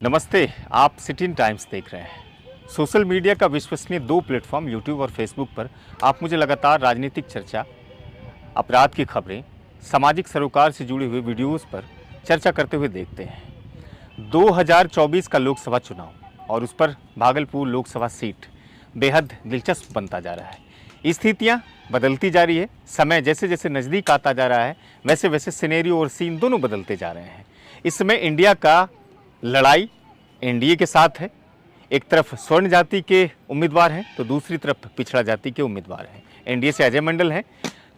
नमस्ते, आप सिटीन टाइम्स देख रहे हैं। सोशल मीडिया का विश्वसनीय दो प्लेटफॉर्म यूट्यूब और फेसबुक पर आप मुझे लगातार राजनीतिक चर्चा, अपराध की खबरें, सामाजिक सरोकार से जुड़ी हुई वीडियोस पर चर्चा करते हुए देखते हैं। 2024 का लोकसभा चुनाव और उस पर भागलपुर लोकसभा सीट बेहद दिलचस्प बनता जा रहा है। स्थितियां बदलती जा रही है। समय जैसे जैसे नज़दीक आता जा रहा है वैसे वैसे सिनेरियो और सीन दोनों बदलते जा रहे हैं। इस समय इंडिया का लड़ाई एनडीए के साथ है। एक तरफ स्वर्ण जाति के उम्मीदवार हैं तो दूसरी तरफ पिछड़ा जाति के उम्मीदवार हैं। एनडीए से अजय मंडल हैं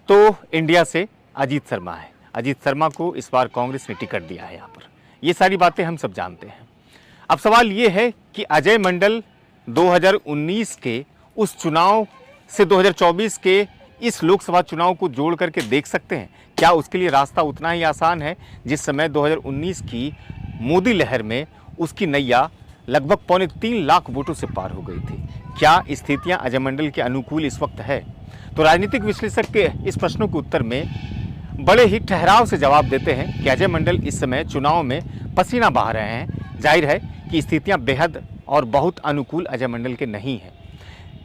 तो इंडिया से अजीत शर्मा है। अजीत शर्मा को इस बार कांग्रेस ने टिकट दिया है। यहाँ पर ये सारी बातें हम सब जानते हैं। अब सवाल ये है कि अजय मंडल 2019 के उस चुनाव से 2024 के इस लोकसभा चुनाव को जोड़ करके देख सकते हैं। क्या उसके लिए रास्ता उतना ही आसान है जिस समय 2019 की मोदी लहर में उसकी नैया लगभग 3.25 लाख वोटों से पार हो गई थी? क्या स्थितियां अजय मंडल के अनुकूल इस वक्त है? तो राजनीतिक विश्लेषक के इस प्रश्नों के उत्तर में बड़े ही ठहराव से जवाब देते हैं कि अजय मंडल इस समय चुनाव में पसीना बहा रहे हैं। जाहिर है कि स्थितियां बेहद और बहुत अनुकूल अजय मंडल के नहीं हैं।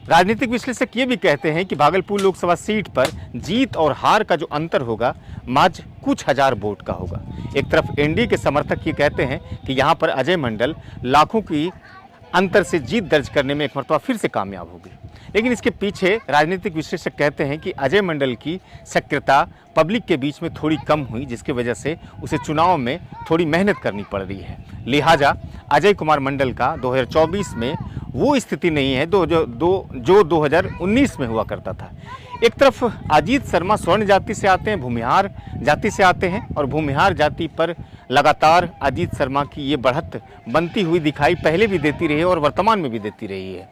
राजनीतिक विश्लेषक ये भी कहते हैं कि भागलपुर लोकसभा सीट पर जीत और हार का जो अंतर होगा महज कुछ हजार वोट का होगा। एक तरफ एनडीए के समर्थक ये कहते हैं कि यहाँ पर अजय मंडल लाखों की अंतर से जीत दर्ज करने में एक मरतबा फिर से कामयाब होगी। लेकिन इसके पीछे राजनीतिक विश्लेषक कहते हैं कि अजय मंडल की सक्रियता पब्लिक के बीच में थोड़ी कम हुई, जिसकी वजह से उसे चुनाव में थोड़ी मेहनत करनी पड़ रही है। लिहाजा अजय कुमार मंडल का 2024 में वो स्थिति नहीं है जो 2019 में हुआ करता था। एक तरफ अजीत शर्मा स्वर्ण जाति से आते हैं, भूमिहार जाति से आते हैं और भूमिहार जाति पर लगातार अजीत शर्मा की ये बढ़त बनती हुई दिखाई पहले भी देती रही है और वर्तमान में भी देती रही है।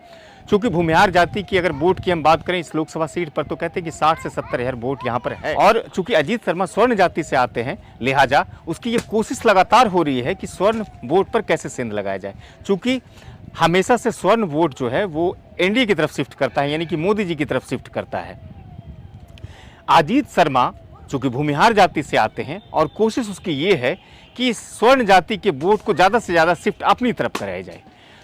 चूंकि भूमिहार जाति की अगर वोट की हम बात करें इस लोकसभा सीट पर तो कहते हैं कि 60 से 70 हज़ार वोट यहाँ पर है। और चूंकि अजीत शर्मा स्वर्ण जाति से आते हैं लिहाजा उसकी ये कोशिश लगातार हो रही है कि स्वर्ण वोट पर कैसे सेंध लगाया जाए। चूंकि हमेशा से स्वर्ण वोट जो है वो एनडीए की तरफ शिफ्ट करता है, यानी कि मोदी जी की तरफ शिफ्ट करता है। अजीत शर्मा चूंकि भूमिहार जाति से आते हैं और कोशिश उसकी ये है कि स्वर्ण जाति के वोट को ज़्यादा से ज़्यादा शिफ्ट अपनी तरफ कराया जाए।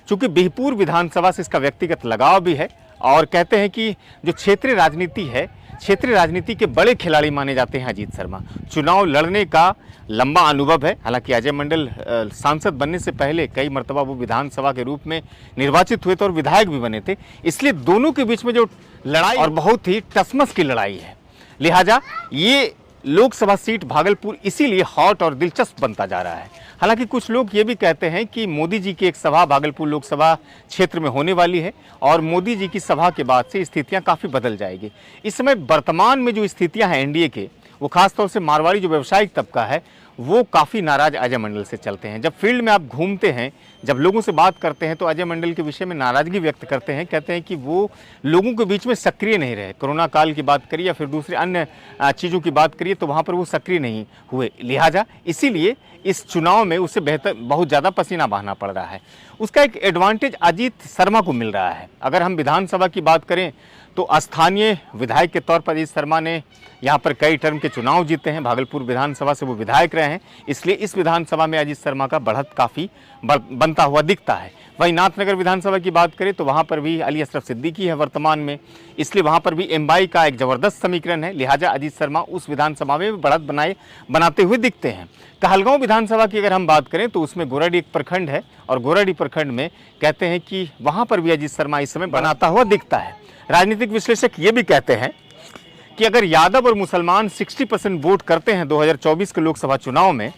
चूंकि बिहपुर विधानसभा से इसका व्यक्तिगत लगाव भी है और कहते हैं कि जो क्षेत्रीय राजनीति है, क्षेत्रीय राजनीति के बड़े खिलाड़ी माने जाते हैं अजीत शर्मा। चुनाव लड़ने का लंबा अनुभव है। हालांकि अजय मंडल सांसद बनने से पहले कई मरतबा वो विधानसभा के रूप में निर्वाचित हुए थे और विधायक भी बने थे। इसलिए दोनों के बीच में जो लड़ाई और बहुत ही टसमस की लड़ाई है, लिहाजा ये लोकसभा सीट भागलपुर इसीलिए हॉट और दिलचस्प बनता जा रहा है। हालांकि कुछ लोग ये भी कहते हैं कि मोदी जी की एक सभा भागलपुर लोकसभा क्षेत्र में होने वाली है और मोदी जी की सभा के बाद से स्थितियां काफ़ी बदल जाएगी। इस समय वर्तमान में जो स्थितियां हैं एनडीए के, वो खासतौर से मारवाड़ी जो व्यवसायिक तबका है वो काफ़ी नाराज अजय मंडल से चलते हैं। जब फील्ड में आप घूमते हैं, जब लोगों से बात करते हैं तो अजय मंडल के विषय में नाराज़गी व्यक्त करते हैं। कहते हैं कि वो लोगों के बीच में सक्रिय नहीं रहे। कोरोना काल की बात करिए या फिर दूसरी अन्य चीज़ों की बात करिए तो वहाँ पर वो सक्रिय नहीं हुए। लिहाजा इसीलिए इस चुनाव में उसे बहुत ज़्यादा पसीना बहाना पड़ रहा है। उसका एक एडवांटेज अजीत शर्मा को मिल रहा है। अगर हम विधानसभा की बात करें तो स्थानीय विधायक के तौर पर अजीत शर्मा ने यहाँ पर कई टर्म के चुनाव जीते हैं। भागलपुर विधानसभा से वो विधायक रहे हैं, इसलिए इस विधानसभा में अजीत शर्मा का बढ़त काफ़ी बनता हुआ दिखता है। वहीं नाथनगर विधानसभा की बात करें तो वहाँ पर भी अली अशरफ सिद्दीकी है वर्तमान में, इसलिए वहाँ पर भी एमवाई का एक ज़बरदस्त समीकरण है। लिहाजा अजीत शर्मा उस विधानसभा में बढ़त बनाते हुए दिखते हैं। कहलगांव विधानसभा की अगर हम बात करें तो उसमें गोराडी एक प्रखंड है और गोराडी प्रखंड में कहते हैं कि वहाँ पर भी अजीत शर्मा इस समय बनाता हुआ दिखता है। राजनीतिक विश्लेषक ये भी कहते हैं कि अगर यादव और मुसलमान 60% वोट करते हैं 2024 के लोकसभा चुनाव में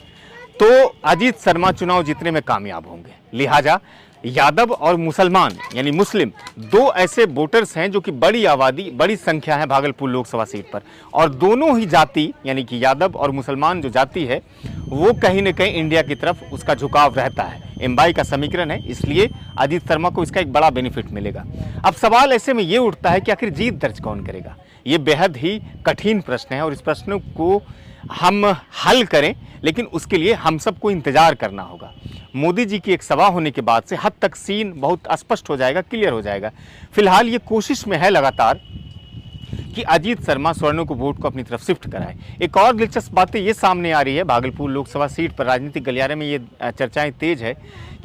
तो अजीत शर्मा चुनाव जीतने में कामयाब होंगे। लिहाजा यादव और मुसलमान यानी मुस्लिम दो ऐसे वोटर्स हैं जो कि बड़ी आबादी, बड़ी संख्या है भागलपुर लोकसभा सीट पर, और दोनों ही जाति यानी कि यादव और मुसलमान जो जाति है वो कहीं न कहीं इंडिया की तरफ उसका झुकाव रहता है। एमवाई का समीकरण है, इसलिए अजीत शर्मा को इसका एक बड़ा बेनिफिट मिलेगा। अब सवाल ऐसे में ये उठता है कि आखिर जीत दर्ज कौन करेगा? ये बेहद ही कठिन प्रश्न है और इस प्रश्न को हम हल करें, लेकिन उसके लिए हम सबको इंतजार करना होगा। मोदी जी की एक सभा होने के बाद से हद तक सीन बहुत स्पष्ट हो जाएगा, क्लियर हो जाएगा। फिलहाल ये कोशिश में है लगातार कि अजीत शर्मा स्वर्णों को वोट को अपनी तरफ शिफ्ट कराए। एक और दिलचस्प बातें ये सामने आ रही है, भागलपुर लोकसभा सीट पर राजनीतिक गलियारे में ये चर्चाएं तेज है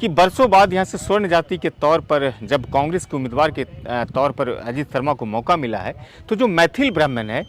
कि बरसों बाद यहाँ से स्वर्ण जाति के तौर पर जब कांग्रेस के उम्मीदवार के तौर पर अजीत शर्मा को मौका मिला है, तो जो मैथिल ब्राह्मण है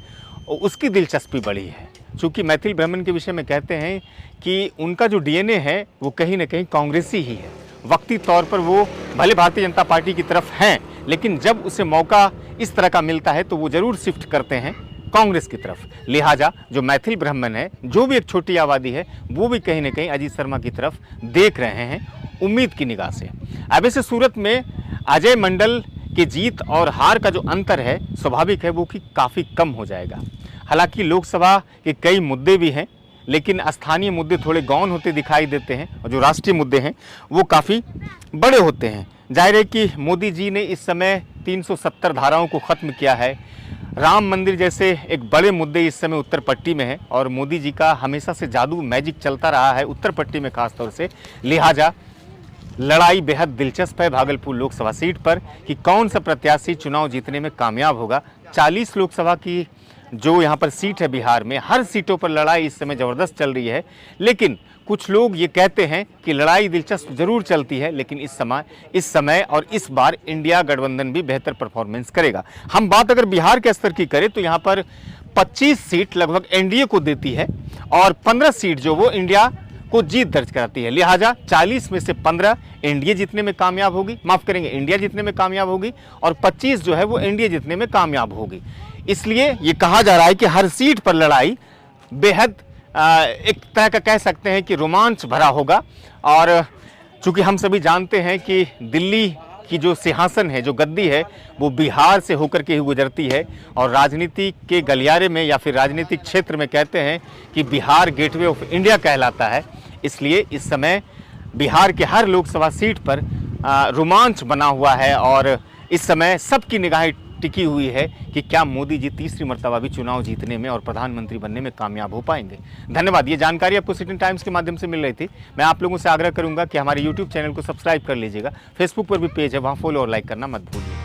उसकी दिलचस्पी बढ़ी है। चूँकि मैथिल ब्राह्मण के विषय में कहते हैं कि उनका जो डीएनए है वो कहीं ना कहीं कांग्रेसी ही है। वक्ती तौर पर वो भले भारतीय जनता पार्टी की तरफ हैं, लेकिन जब उसे मौका इस तरह का मिलता है तो वो ज़रूर शिफ्ट करते हैं कांग्रेस की तरफ। लिहाजा जो मैथिल ब्राह्मण है, जो भी एक छोटी आबादी है, वो भी कहीं ना कहीं अजीत शर्मा की तरफ देख रहे हैं उम्मीद की निगाह से। अब ऐसे सूरत में अजय मंडल की जीत और हार का जो अंतर है स्वाभाविक है वो कि काफ़ी कम हो जाएगा। हालांकि लोकसभा के कई मुद्दे भी हैं, लेकिन स्थानीय मुद्दे थोड़े गौन होते दिखाई देते हैं और जो राष्ट्रीय मुद्दे हैं वो काफ़ी बड़े होते हैं। जाहिर है कि मोदी जी ने इस समय 370 धाराओं को ख़त्म किया है। राम मंदिर जैसे एक बड़े मुद्दे इस समय उत्तर पट्टी में है और मोदी जी का हमेशा से जादू मैजिक चलता रहा है उत्तर पट्टी में खासतौर से। लिहाजा लड़ाई बेहद दिलचस्प है भागलपुर लोकसभा सीट पर कि कौन सा प्रत्याशी चुनाव जीतने में कामयाब होगा। 40 लोकसभा की जो यहाँ पर सीट है बिहार में, हर सीटों पर लड़ाई इस समय ज़बरदस्त चल रही है। लेकिन कुछ लोग ये कहते हैं कि लड़ाई दिलचस्प जरूर चलती है, लेकिन इस समय और इस बार इंडिया गठबंधन भी बेहतर परफॉर्मेंस करेगा। हम बात अगर बिहार के स्तर की करें तो यहाँ पर 25 सीट लगभग एनडीए को देती है और 15 सीट जो वो इंडिया को जीत दर्ज कराती है। लिहाजा 40 में से 15 एनडीए जीतने में कामयाब होगी, माफ़ करेंगे इंडिया जीतने में कामयाब होगी, और 25 जो है वो एनडीए जीतने में कामयाब होगी। इसलिए ये कहा जा रहा है कि हर सीट पर लड़ाई बेहद एक तरह का कह सकते हैं कि रोमांच भरा होगा। और चूंकि हम सभी जानते हैं कि दिल्ली की जो सिंहासन है, जो गद्दी है, वो बिहार से होकर के ही गुजरती है और राजनीति के गलियारे में या फिर राजनीतिक क्षेत्र में कहते हैं कि बिहार गेटवे ऑफ इंडिया कहलाता है। इसलिए इस समय बिहार के हर लोकसभा सीट पर रोमांच बना हुआ है और इस समय सबकी निगाहें टिकी हुई है कि क्या मोदी जी तीसरी मर्तबा भी चुनाव जीतने में और प्रधानमंत्री बनने में कामयाब हो पाएंगे। धन्यवाद। ये जानकारी आपको सिटी टाइम्स के माध्यम से मिल रही थी। मैं आप लोगों से आग्रह करूंगा कि हमारे यूट्यूब चैनल को सब्सक्राइब कर लीजिएगा। फेसबुक पर भी पेज है, वहाँ फॉलो और लाइक करना मत भूलिए।